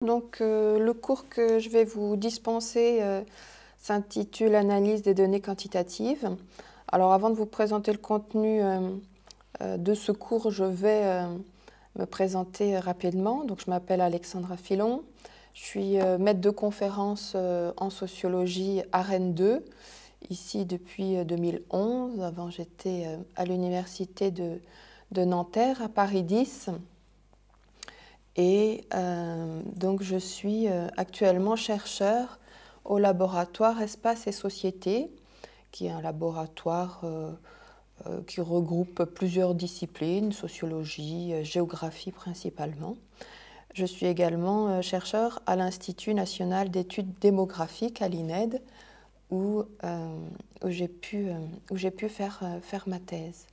Le cours que je vais vous dispenser s'intitule Analyse des données quantitatives. Alors avant de vous présenter le contenu de ce cours, je vais me présenter rapidement. Donc, je m'appelle Alexandra Filon, je suis maître de conférence en sociologie à Rennes 2, ici depuis 2011. Avant, j'étais à l'université de Nanterre, à Paris 10. Et donc je suis actuellement chercheur au laboratoire Espace et Société, qui est un laboratoire qui regroupe plusieurs disciplines, sociologie, géographie principalement. Je suis également chercheur à l'Institut national d'études démographiques, à l'INED, où j'ai pu faire ma thèse.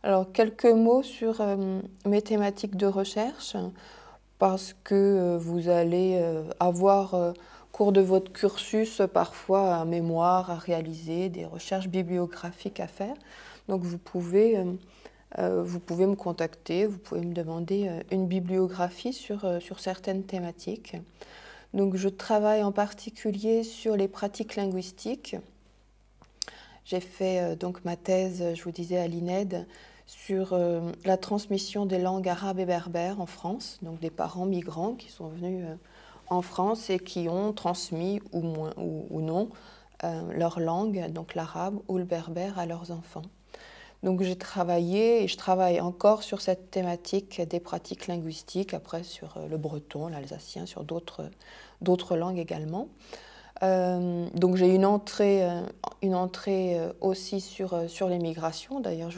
Alors, quelques mots sur mes thématiques de recherche, parce que vous allez avoir au cours de votre cursus parfois un mémoire à réaliser, des recherches bibliographiques à faire. Donc vous pouvez me contacter, vous pouvez me demander une bibliographie sur certaines thématiques. Donc je travaille en particulier sur les pratiques linguistiques. J'ai fait donc ma thèse, je vous disais, à l'INED, sur la transmission des langues arabes et berbères en France, donc des parents migrants qui sont venus en France et qui ont transmis ou non leur langue, donc l'arabe ou le berbère, à leurs enfants. Donc j'ai travaillé et je travaille encore sur cette thématique des pratiques linguistiques, après sur le breton, l'alsacien, sur d'autres langues également. Donc j'ai une entrée aussi sur les migrations. D'ailleurs,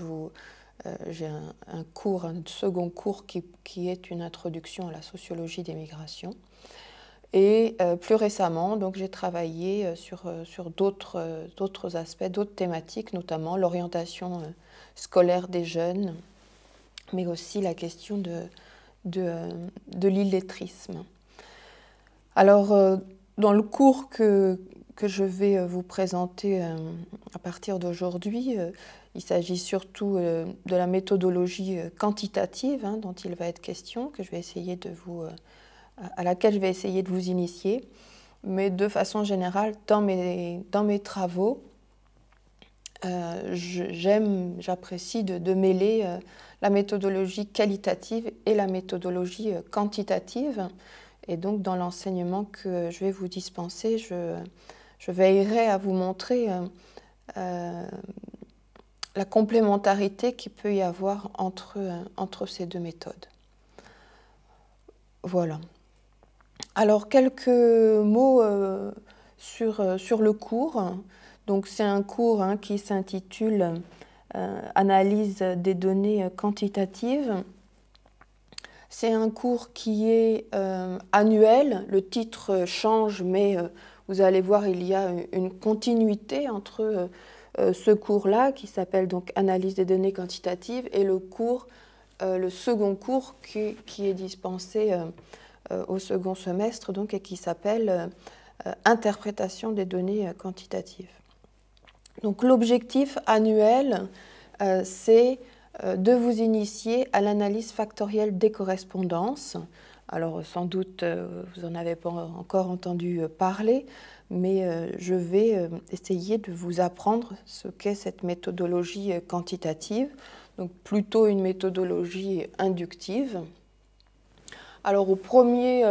j'ai un second cours qui est une introduction à la sociologie des migrations. Et plus récemment, donc j'ai travaillé sur d'autres aspects, d'autres thématiques, notamment l'orientation scolaire des jeunes, mais aussi la question de l'illettrisme. Alors, dans le cours que je vais vous présenter à partir d'aujourd'hui, il s'agit surtout de la méthodologie quantitative dont il va être question, à laquelle je vais essayer de vous initier. Mais de façon générale, dans mes travaux, j'apprécie de mêler la méthodologie qualitative et la méthodologie quantitative. Et donc, dans l'enseignement que je vais vous dispenser, je veillerai à vous montrer la complémentarité qu'il peut y avoir entre ces deux méthodes. Voilà. Alors, quelques mots sur le cours. Donc, c'est un cours qui s'intitule Analyse des données quantitatives. C'est un cours qui est annuel. Le titre change, mais vous allez voir, il y a une continuité entre ce cours-là, qui s'appelle donc Analyse des données quantitatives, et le second cours qui est dispensé au second semestre, donc, et qui s'appelle Interprétation des données quantitatives. Donc l'objectif annuel, c'est de vous initier à l'analyse factorielle des correspondances. Alors sans doute, vous n'en avez pas encore entendu parler, mais je vais essayer de vous apprendre ce qu'est cette méthodologie quantitative, donc plutôt une méthodologie inductive. Alors au premier,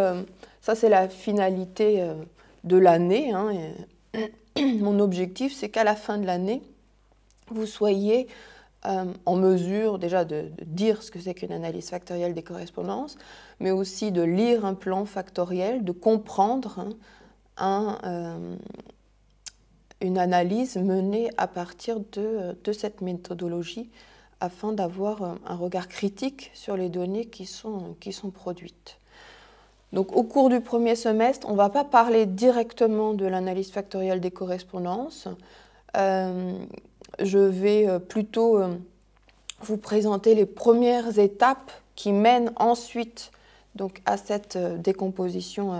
ça c'est la finalité de l'année. Mon objectif, c'est qu'à la fin de l'année, vous soyez en mesure déjà de dire ce que c'est qu'une analyse factorielle des correspondances, mais aussi de lire un plan factoriel, de comprendre une analyse menée à partir de cette méthodologie, afin d'avoir un regard critique sur les données qui sont produites. Donc, au cours du premier semestre, on ne va pas parler directement de l'analyse factorielle des correspondances. Je vais plutôt vous présenter les premières étapes qui mènent ensuite donc, à cette décomposition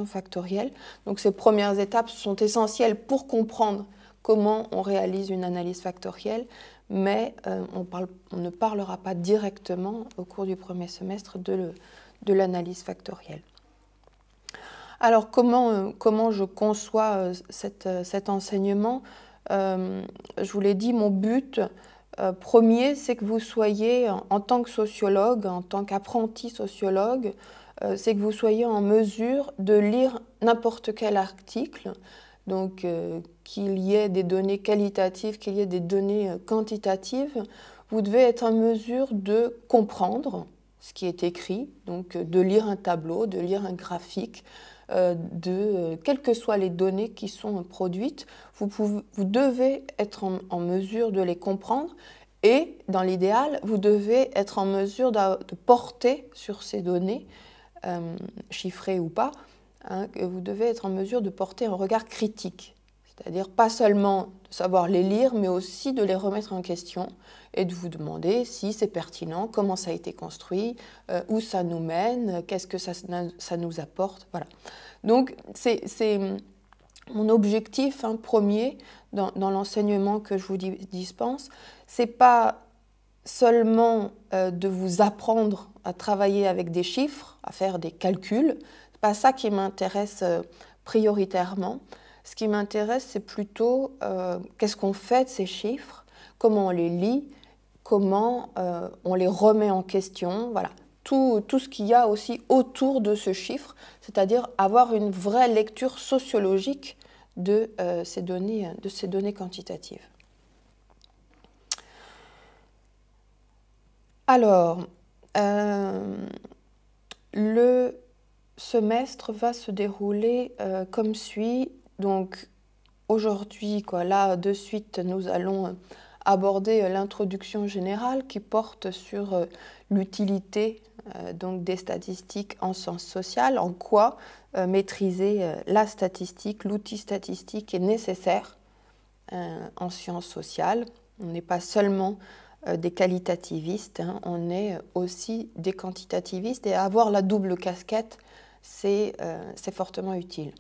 factorielle. Donc, ces premières étapes sont essentielles pour comprendre comment on réalise une analyse factorielle, mais on ne parlera pas directement au cours du premier semestre de l'analyse factorielle. Alors, comment je conçois cet enseignement? Je vous l'ai dit, mon but premier, c'est que vous soyez, en tant que sociologue, en tant qu'apprenti sociologue, c'est que vous soyez en mesure de lire n'importe quel article, donc qu'il y ait des données qualitatives, qu'il y ait des données quantitatives. Vous devez être en mesure de comprendre ce qui est écrit, donc de lire un tableau, de lire un graphique, quelles que soient les données qui sont produites, vous devez être en mesure de les comprendre et, dans l'idéal, vous devez être en mesure de porter sur ces données, chiffrées ou pas, hein, que vous devez être en mesure de porter un regard critique. C'est-à-dire pas seulement de savoir les lire, mais aussi de les remettre en question et de vous demander si c'est pertinent, comment ça a été construit, où ça nous mène, qu'est-ce que ça nous apporte. Voilà. Donc c'est mon objectif premier dans l'enseignement que je vous dispense. C'est pas seulement de vous apprendre à travailler avec des chiffres, à faire des calculs. C'est pas ça qui m'intéresse prioritairement. Ce qui m'intéresse, c'est plutôt qu'est-ce qu'on fait de ces chiffres, comment on les lit, comment on les remet en question, voilà. Tout ce qu'il y a aussi autour de ce chiffre, c'est-à-dire avoir une vraie lecture sociologique de ces données quantitatives. Alors, le semestre va se dérouler comme suit. Donc, aujourd'hui, là, de suite, nous allons aborder l'introduction générale qui porte sur l'utilité donc des statistiques en sciences sociales, en quoi maîtriser la statistique, l'outil statistique est nécessaire en sciences sociales. On n'est pas seulement des qualitativistes, hein, on est aussi des quantitativistes et avoir la double casquette, c'est fortement utile.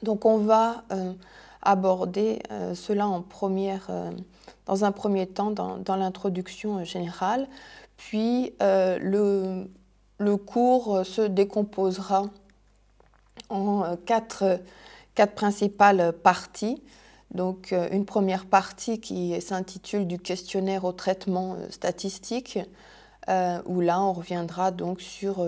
Donc on va aborder cela dans un premier temps dans l'introduction générale, puis le cours se décomposera en quatre principales parties. Donc une première partie qui s'intitule du questionnaire au traitement statistique, où là on reviendra donc sur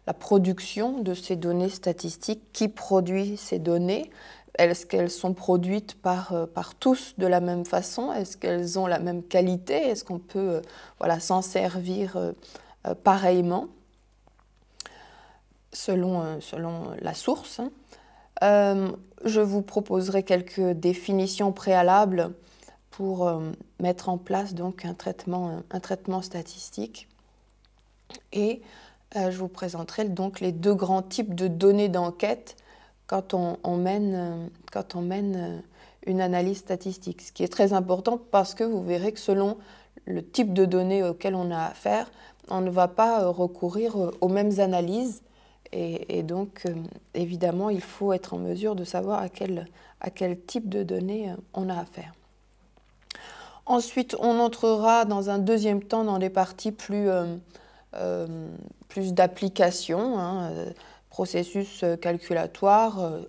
la production de ces données statistiques, qui produit ces données, est-ce qu'elles sont produites par tous de la même façon, est-ce qu'elles ont la même qualité, est-ce qu'on peut s'en servir pareillement selon la source. Je vous proposerai quelques définitions préalables pour mettre en place donc un traitement statistique. Et je vous présenterai donc les deux grands types de données d'enquête quand on mène une analyse statistique. Ce qui est très important parce que vous verrez que selon le type de données auxquelles on a affaire, on ne va pas recourir aux mêmes analyses. Et donc, évidemment, il faut être en mesure de savoir à quel type de données on a affaire. Ensuite, on entrera dans un deuxième temps dans les parties plus d'application, hein, processus calculatoire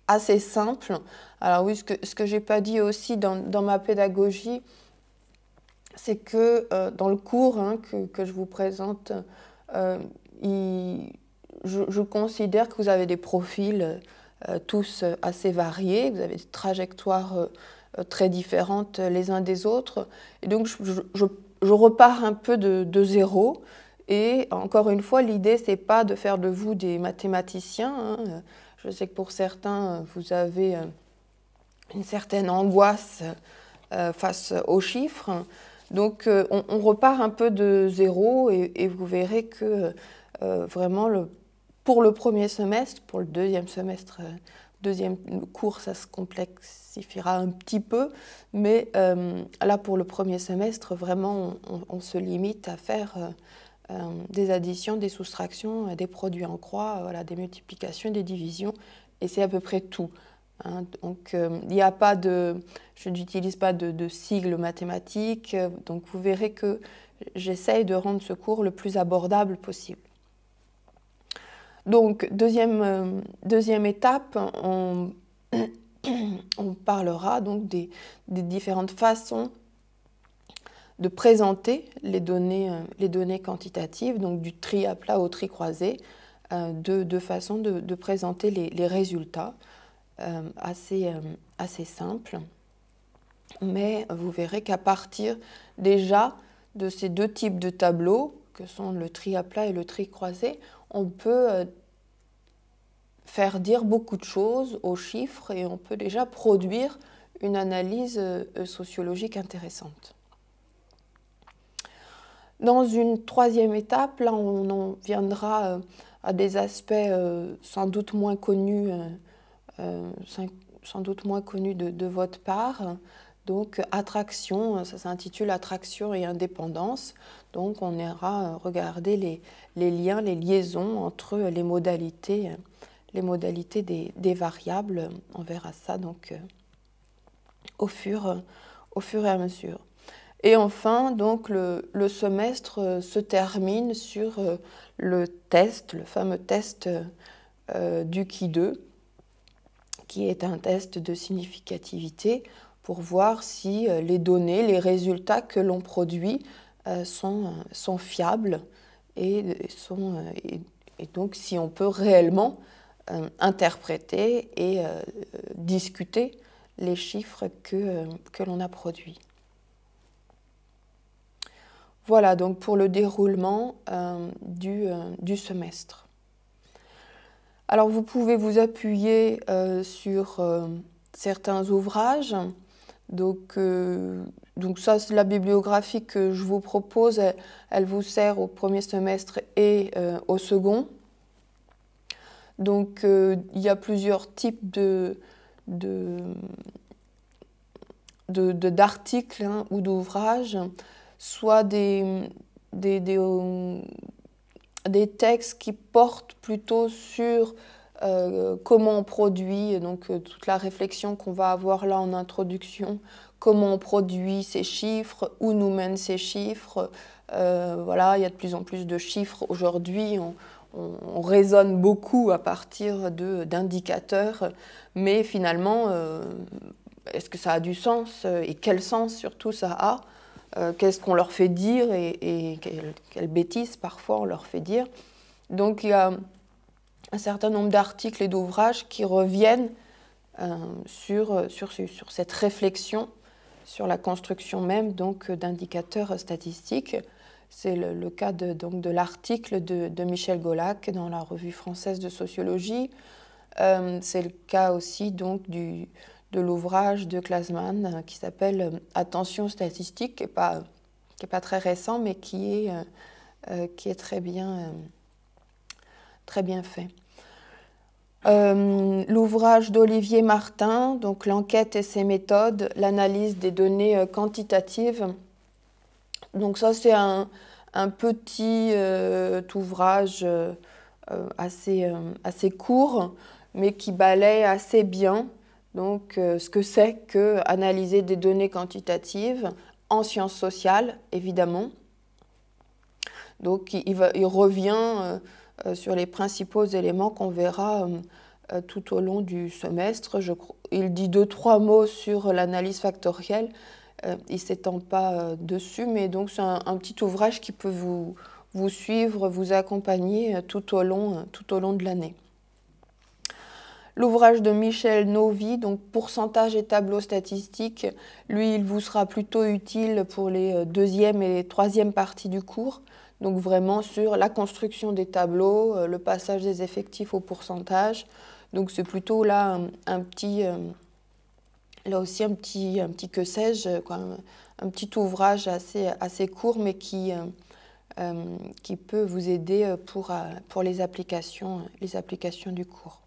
assez simple. Alors oui, ce que je n'ai pas dit aussi dans ma pédagogie, c'est que dans le cours que je vous présente, je considère que vous avez des profils tous assez variés, vous avez des trajectoires très différentes les uns des autres. Et donc, je repars un peu de zéro. Et encore une fois, l'idée, ce n'est pas de faire de vous des mathématiciens. Hein. Je sais que pour certains, vous avez une certaine angoisse face aux chiffres. Donc, on repart un peu de zéro et vous verrez que vraiment, pour le premier semestre, pour le deuxième semestre, deuxième cours, ça se complexifiera un petit peu, mais là, pour le premier semestre, vraiment, on se limite à faire des additions, des soustractions, des produits en croix, voilà, des multiplications, des divisions, et c'est à peu près tout. Hein. Donc, il n'y a pas je n'utilise pas de sigles mathématiques, donc vous verrez que j'essaye de rendre ce cours le plus abordable possible. Donc, deuxième étape, on parlera donc des différentes façons de présenter les données quantitatives, donc du tri à plat au tri croisé, deux façons de présenter les résultats, assez simples. Mais vous verrez qu'à partir déjà de ces deux types de tableaux, que sont le tri à plat et le tri croisé, on peut faire dire beaucoup de choses aux chiffres et on peut déjà produire une analyse sociologique intéressante. Dans une troisième étape, là on en viendra à des aspects sans doute moins connus de votre part. Donc attraction, ça s'intitule Attraction et indépendance. Donc on ira regarder les liens, les liaisons entre les modalités des variables. On verra ça donc au fur et à mesure. Et enfin, donc, le semestre se termine sur le fameux test du Qui2, qui est un test de significativité pour voir si les données, les résultats que l'on produit sont fiables et donc si on peut réellement interpréter et discuter les chiffres que l'on a produits. Voilà donc pour le déroulement du semestre. Alors vous pouvez vous appuyer sur certains ouvrages. Donc ça, c'est la bibliographie que je vous propose. Elle vous sert au premier semestre et au second. Donc il y a plusieurs types d'articles ou d'ouvrages, soit des textes qui portent plutôt sur comment on produit, donc toute la réflexion qu'on va avoir là en introduction, comment on produit ces chiffres, où nous mènent ces chiffres. Voilà, il y a de plus en plus de chiffres aujourd'hui, on raisonne beaucoup à partir d'indicateurs, mais finalement, est-ce que ça a du sens et quel sens surtout ça a? Qu'est-ce qu'on leur fait dire et quelles bêtises parfois on leur fait dire. Donc il y a un certain nombre d'articles et d'ouvrages qui reviennent sur cette réflexion, sur la construction même d'indicateurs statistiques. C'est le cas de l'article de Michel Golac dans la Revue française de sociologie. C'est le cas aussi donc de l'ouvrage de Klasman qui s'appelle « Attention statistique », qui n'est pas très récent, mais qui est très bien fait. L'ouvrage d'Olivier Martin, donc « L'enquête et ses méthodes, l'analyse des données quantitatives ». Donc ça, c'est un petit ouvrage assez court, mais qui balaye assez bien donc, ce que c'est que analyser des données quantitatives en sciences sociales, évidemment. Donc, il revient sur les principaux éléments qu'on verra tout au long du semestre. Il dit 2-3 mots sur l'analyse factorielle. Il ne s'étend pas dessus, mais donc c'est un petit ouvrage qui peut vous suivre, vous accompagner tout au long de l'année. L'ouvrage de Michel Novy, donc pourcentage et tableaux statistiques, lui, il vous sera plutôt utile pour les deuxième et troisième parties du cours. Donc vraiment sur la construction des tableaux, le passage des effectifs au pourcentage. Donc c'est plutôt là là aussi un petit que sais-je, un petit ouvrage assez court, mais qui peut vous aider pour les applications du cours.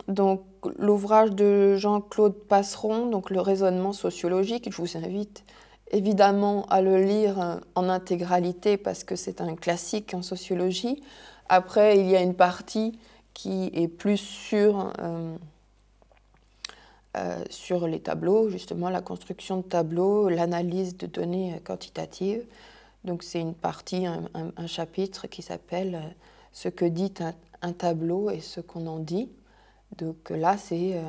Donc l'ouvrage de Jean-Claude Passeron, donc le raisonnement sociologique, je vous invite évidemment à le lire en intégralité parce que c'est un classique en sociologie. Après, il y a une partie qui est plus sur les tableaux, justement la construction de tableaux, l'analyse de données quantitatives. Donc c'est une partie, un chapitre qui s'appelle « Ce que dit un tableau et ce qu'on en dit ». Donc là, c'est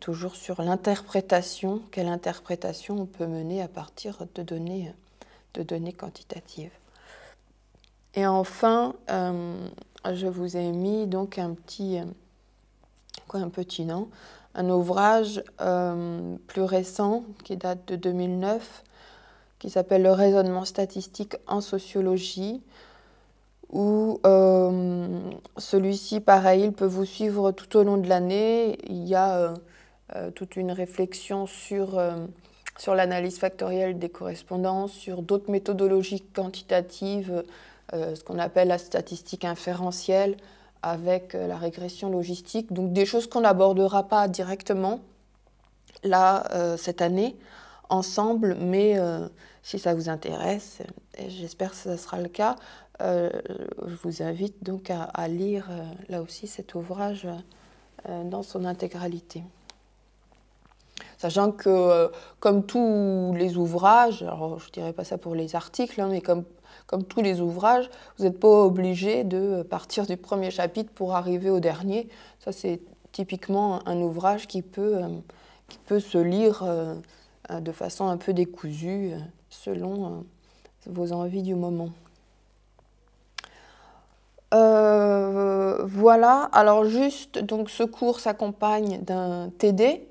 toujours sur l'interprétation, quelle interprétation on peut mener à partir de données quantitatives. Et enfin, je vous ai mis donc un petit nom, un ouvrage plus récent qui date de 2009, qui s'appelle « Le raisonnement statistique en sociologie », où celui-ci, pareil, il peut vous suivre tout au long de l'année. Il y a toute une réflexion sur l'analyse factorielle des correspondances, sur d'autres méthodologies quantitatives, ce qu'on appelle la statistique inférentielle, avec la régression logistique. Donc des choses qu'on n'abordera pas directement, là, cette année, ensemble, mais si ça vous intéresse, et j'espère que ce sera le cas, je vous invite donc à lire là aussi cet ouvrage dans son intégralité. Sachant que, comme tous les ouvrages, alors je ne dirais pas ça pour les articles, hein, mais comme tous les ouvrages, vous n'êtes pas obligé de partir du premier chapitre pour arriver au dernier. Ça, c'est typiquement un ouvrage qui peut se lire de façon un peu décousue, selon vos envies du moment. Voilà, alors juste, donc ce cours s'accompagne d'un TD.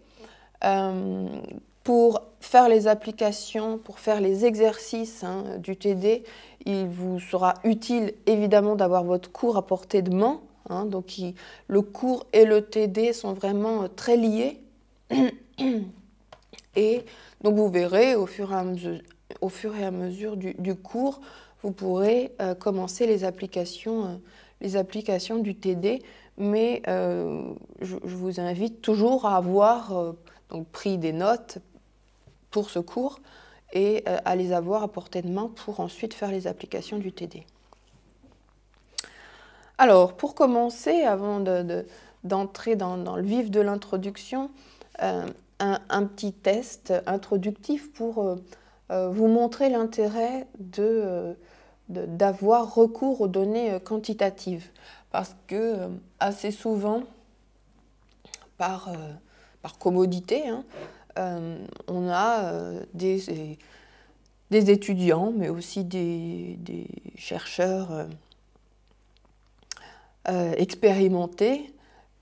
Pour faire les applications, pour faire les exercices du TD, il vous sera utile évidemment d'avoir votre cours à portée de main. Donc le cours et le TD sont vraiment très liés. Et donc vous verrez au fur et à mesure du cours, vous pourrez commencer les applications du TD. Mais je vous invite toujours à avoir donc pris des notes pour ce cours et à les avoir à portée de main pour ensuite faire les applications du TD. Alors, pour commencer, avant d'entrer dans le vif de l'introduction, un petit test introductif pour vous montrer l'intérêt d'avoir recours aux données quantitatives. Parce que assez souvent, par commodité, on a des étudiants, mais aussi des chercheurs expérimentés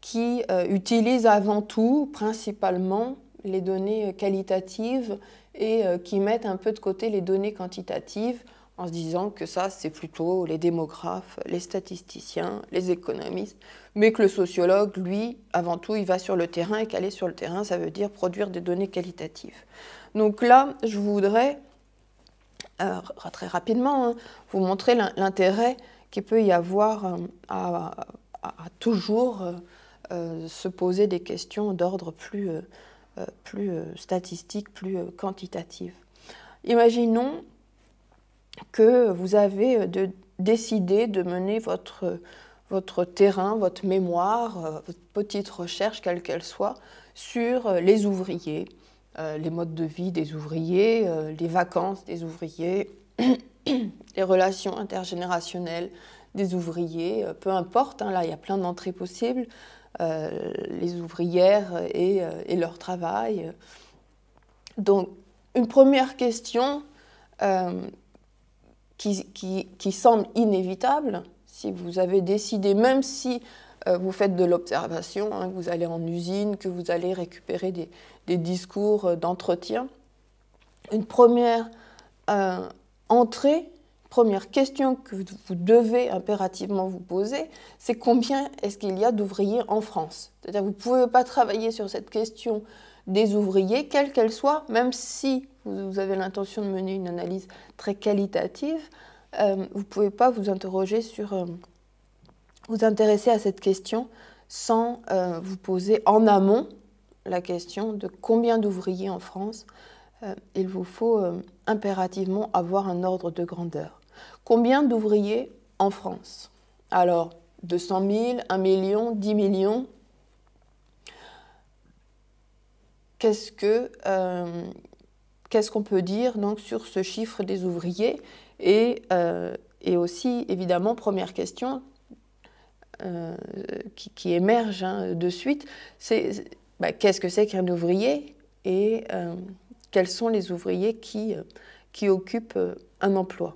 qui utilisent avant tout, principalement, les données qualitatives et qui mettent un peu de côté les données quantitatives en se disant que ça, c'est plutôt les démographes, les statisticiens, les économistes, mais que le sociologue, lui, avant tout, il va sur le terrain, et qu'aller sur le terrain, ça veut dire produire des données qualitatives. Donc là, je voudrais, très rapidement, vous montrer l'intérêt qu'il peut y avoir à toujours se poser des questions d'ordre plus statistique, plus quantitatif. Imaginons que vous avez décidé de mener votre terrain, votre mémoire, votre petite recherche, quelle qu'elle soit, sur les ouvriers, les modes de vie des ouvriers, les vacances des ouvriers, les relations intergénérationnelles des ouvriers, peu importe, là il y a plein d'entrées possibles, les ouvrières et leur travail. Donc, une première question qui semble inévitable, si vous avez décidé, même si vous faites de l'observation, que vous allez en usine, que vous allez récupérer des discours d'entretien, une première première question que vous devez impérativement vous poser, c'est combien est-ce qu'il y a d'ouvriers en France? C'est-à-dire que vous ne pouvez pas travailler sur cette question des ouvriers, quelle qu'elle soit, même si vous avez l'intention de mener une analyse très qualitative, vous ne pouvez pas vous interroger vous intéresser à cette question sans vous poser en amont la question de combien d'ouvriers en France. Il vous faut impérativement avoir un ordre de grandeur. Combien d'ouvriers en France? Alors, 200 000, 1 million, 10 millions. Qu'est-ce qu'on peut dire donc, sur ce chiffre des ouvriers? Et aussi, évidemment, première question qui émerge de suite, c'est qu'est-ce que c'est qu'un ouvrier et quels sont les ouvriers qui occupent un emploi.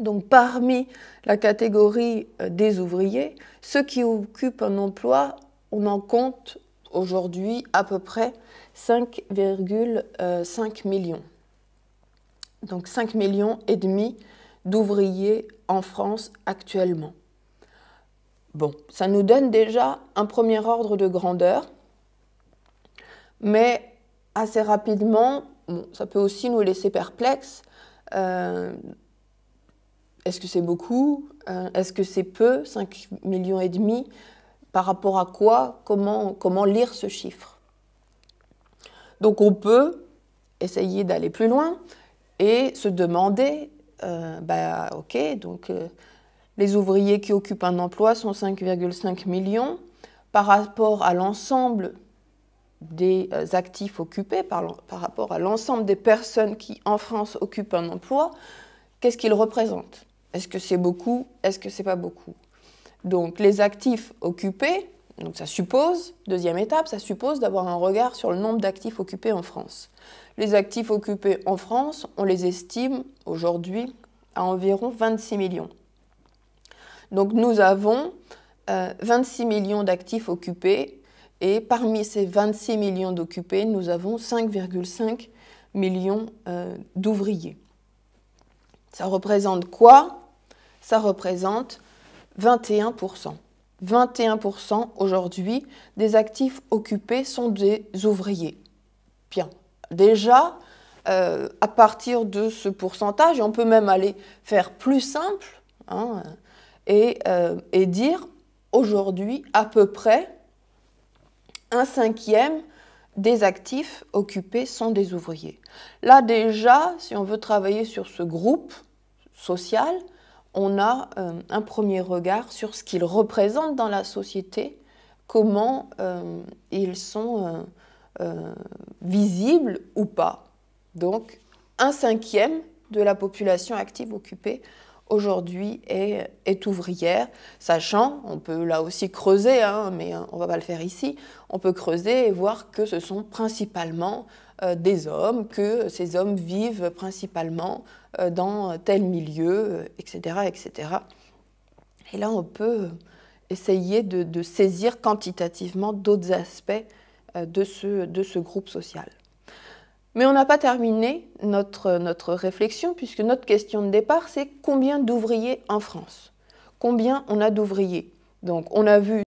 Donc parmi la catégorie des ouvriers, ceux qui occupent un emploi, on en compte aujourd'hui à peu près 5,5 millions. Donc 5,5 millions d'ouvriers en France actuellement. Bon, ça nous donne déjà un premier ordre de grandeur, mais assez rapidement, bon, ça peut aussi nous laisser perplexes. Est-ce que c'est beaucoup? Est-ce que c'est peu? 5,5 millions par rapport à quoi? Comment lire ce chiffre? Donc on peut essayer d'aller plus loin et se demander, ok, donc les ouvriers qui occupent un emploi sont 5,5 millions par rapport à l'ensemble des actifs occupés, par rapport à l'ensemble des personnes qui en France occupent un emploi, qu'est-ce qu'ils représentent? Est-ce que c'est beaucoup? Est-ce que c'est pas beaucoup? Donc les actifs occupés, donc ça suppose, deuxième étape, ça suppose d'avoir un regard sur le nombre d'actifs occupés en France. Les actifs occupés en France, on les estime aujourd'hui à environ 26 millions. Donc nous avons 26 millions d'actifs occupés et parmi ces 26 millions d'occupés, nous avons 5,5 millions d'ouvriers. Ça représente quoi? Ça représente 21%. 21% aujourd'hui des actifs occupés sont des ouvriers. Bien, déjà, à partir de ce pourcentage, on peut même aller faire plus simple, hein, et dire aujourd'hui à peu près 1/5 des actifs occupés sont des ouvriers. Là déjà, si on veut travailler sur ce groupe social, on a un premier regard sur ce qu'ils représentent dans la société, comment ils sont visibles ou pas. Donc 1/5 de la population active occupée aujourd'hui est ouvrière, sachant, on peut là aussi creuser, hein, mais on ne va pas le faire ici, on peut creuser et voir que ce sont principalement des hommes, que ces hommes vivent principalement dans tel milieu, etc., etc. Et là, on peut essayer de saisir quantitativement d'autres aspects de ce groupe social. Mais on n'a pas terminé notre réflexion, puisque notre question de départ, c'est combien d'ouvriers en France? Combien on a d'ouvriers? Donc, on a vu